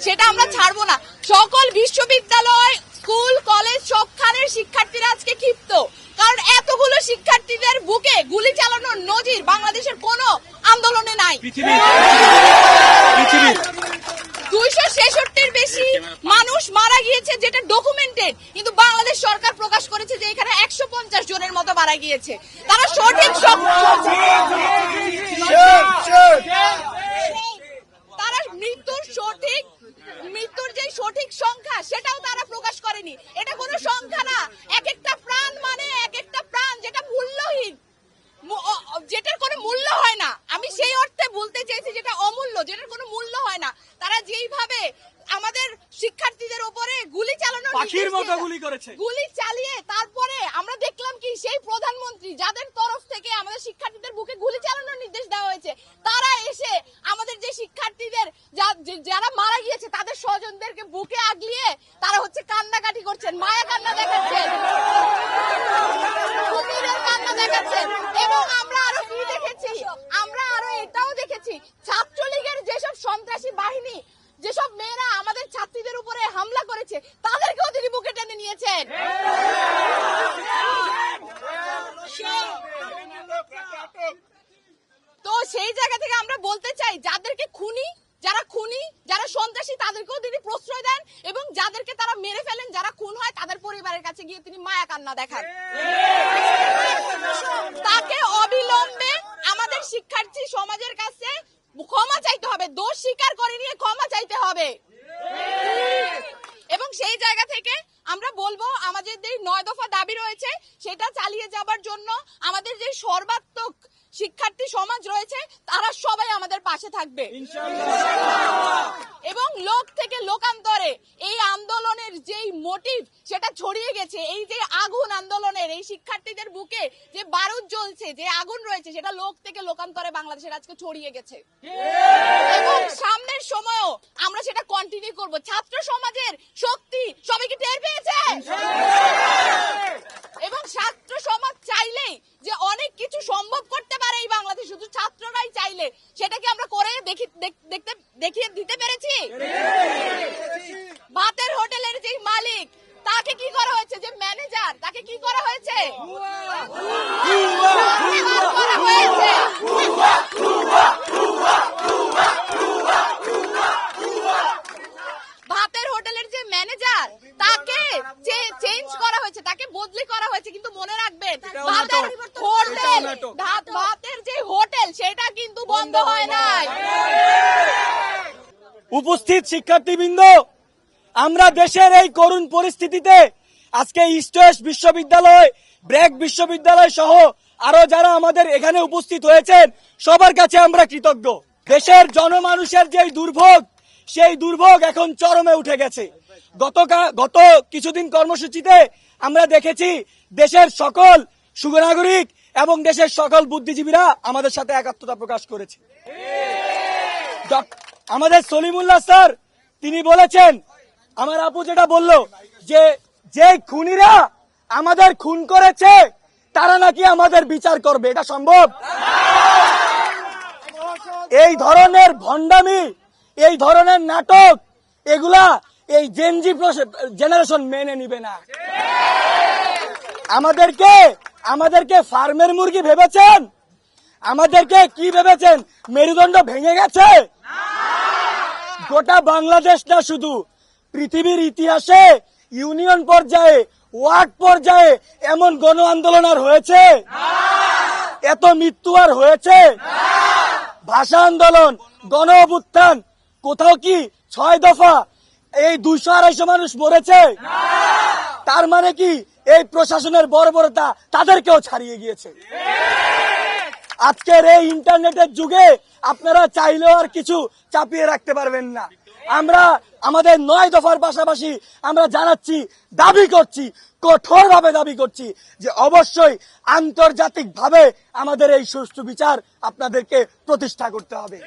সেটা আমরা ছাড়বো না। সকল বিশ্ববিদ্যালয়, স্কুল, কলেজ সবখানের শিক্ষার্থীরা আজকে ক্ষিপ্ত, কারণ এতগুলো শিক্ষার্থীদের বুকে গুলি চালানোর নজির বাংলাদেশের কোনো আন্দোলনে নাই। 266-র বেশি মানুষ মারা গিয়েছে, যেটা ডকুমেন্টেড, কিন্তু বাংলাদেশ সরকার প্রকাশ করেছে যে এখানে 150 জনের মতো মারা গিয়েছে। তারা সঠিক তারা মৃত্যুর যে সঠিক সংখ্যা সেটাও তারা প্রকাশ করেনি। এটা কোনো সংখ্যা না, এক একটা প্রাণ মানে এক একটা প্রাণ, যেটা মূল্যহীন, যেটার কোনো মূল্য হয় না। আমি সেই অর্থে বলতে চাইছি যেটা অমূল্য, যেটার কোনো মূল্য হয় না। তারা যেইভাবে আমাদের শিক্ষার্থীদের উপরে গুলি চালানোর পাখির মতো গুলি করেছে, গুলি চালিয়ে তারপরে আমরা দেখলাম কি সেই প্রধানমন্ত্রী যাদের তরফ থেকে আমাদের শিক্ষার্থীদের বুকে গুলি চালানোর নির্দেশ দেওয়া হয়েছে, তারা এসে আমাদের যে শিক্ষার্থীদের যারা মারা গিয়েছে তাদের স্বজনদেরকে বুকে আগলিয়ে তারা হচ্ছে কান্নাকাটি করছেন, মায়া কান্না দেখাচ্ছেন, কান্না দেখাচ্ছেন। এবং আমরা আরো কি দেখেছি, আমরা আরো এটাও দেখেছি, ছাত্রলীগের যেসব সন্ত্রাসী বাহিনী, যেসব মেয়েরা আমাদের ছাত্রীদের উপরে হামলা করেছে, তাদেরকেও তিনি বুকে টেনে নিয়েছেন। তো সেই জায়গা থেকে আমরা বলতে চাই, যারা খুনি, যারা সন্ত্রাসী, তাদেরকেও তিনি প্রশ্রয় দেন, এবং যাদেরকে তারা মেরে ফেলেন, যারা খুন হয়, তাদের পরিবারের কাছে গিয়ে তিনি মায়া কান্না দেখান। তাকে অবিলম্বে আমাদের শিক্ষার্থী সমাজের কাছে ক্ষমা চাইতে হবে, দোষ স্বীকার করে নিয়ে ক্ষমা চাইতে হবে। এবং সেই জায়গা থেকে আমরা বলবো, আমাদের যে 9 দফা দাবি রয়েছে সেটা চালিয়ে যাবার জন্য আমাদের যে সর্বাত্মক শিক্ষার্থী সমাজ রয়েছে তারা সবাই আমাদের পাশে থাকবে এবং লোক থেকে লোকান্তরে এই আন্দোলনের যেই মোটিভ সেটা ছড়িয়ে গেছে, এই যে আগুন আন্দোলনের, এই শিক্ষার্থীদের বুকে যে বারুদ জ্বলছে, যে আগুন রয়েছে, সেটা লোক থেকে লোকান্তরে বাংলাদেশের আজকে ছড়িয়ে গেছে এবং সামনের সময়ও আমরা সেটা কন্টিনিউ করব। ছাত্র সমাজের শক্তি সবাইকে টের পেয়েছে এবং ছাত্র সমাজ চাইলেই যে অনেক কিছু সম্ভব করতে পারে এই বাংলাদেশ, শুধু ছাত্ররাই চাইলে সেটাকে আমরা করে দেখিয়ে দিতে পেরেছি। ভাতের হোটেলের যে মালিক, তাকে কি করা হয়েছে, যে ম্যানেজার, তাকে কি করা হয়েছে, ভাতের হোটেলের যে ম্যানেজার তাকে চেঞ্জ করা হয়েছে, তাকে বদলি করা হয়েছে। কিন্তু মনে রাখবেন, ভাতের যে হোটেল সেটা কিন্তু বন্ধ হয় নাই। উপস্থিত শিক্ষার্থীবৃন্দ, আমরা দেশের এই করুণ পরিস্থিতিতে আজকে ইস্ট ওয়েস্ট বিশ্ববিদ্যালয়, ব্র্যাক বিশ্ববিদ্যালয় সহ আরো যারা আমাদের এখানে উপস্থিত হয়েছেন সবার কাছে আমরা কৃতজ্ঞ। দেশের জনমানুষের যে দুর্ভোগ, সেই দুর্ভোগ এখন চরমে উঠে গেছে। গত কিছুদিন কর্মসূচিতে আমরা দেখেছি দেশের সকল সুনাগরিক এবং দেশের সকল বুদ্ধিজীবীরা আমাদের সাথে একাত্মতা প্রকাশ করেছে। আমাদের সলিমুল্লাহ স্যার তিনি বলেছেন, আমার আপু যেটা বলল, যে খুনিরা আমাদের খুন করেছে তারা নাকি আমাদের বিচার করবে। এটা সম্ভব? এই ধরনের ভণ্ডামি, এই ধরনের নাটক, এগুলা এই জেনজি জেনারেশন মেনে নিবে না। আমাদেরকে ফার্মের মুরগি ভেবেছেন? আমাদেরকে কি ভেবেছেন? মেরুদণ্ড ভেঙে গেছে? গোটা বাংলাদেশ না, শুধু পৃথিবীর ইতিহাসে ইউনিয়ন পর্যায়ে, ওয়ার্ড পর্যায়ে এমন গণ আন্দোলন আর হয়েছে? এত মৃত্যু আর হয়েছে? ভাষা আন্দোলন, গণ অভ্যুত্থান, কোথাও কি 6 দফা এই 200-250 মানুষ মরেছে? তার মানে কি এই প্রশাসনের বর্বরতা তাদেরকেও ছাড়িয়ে গিয়েছে? আজকের এই ইন্টারনেটের যুগে আপনারা চাইলেও আর কিছু চাপিয়ে রাখতে পারবেন না। আমরা আমাদের 9 দফার পাশাপাশি আমরা জানাচ্ছি, দাবি করছি, কঠোরভাবে দাবি করছি যে অবশ্যই আন্তর্জাতিকভাবে আমাদের এই সুষ্ঠু বিচার আপনাদেরকে প্রতিষ্ঠা করতে হবে।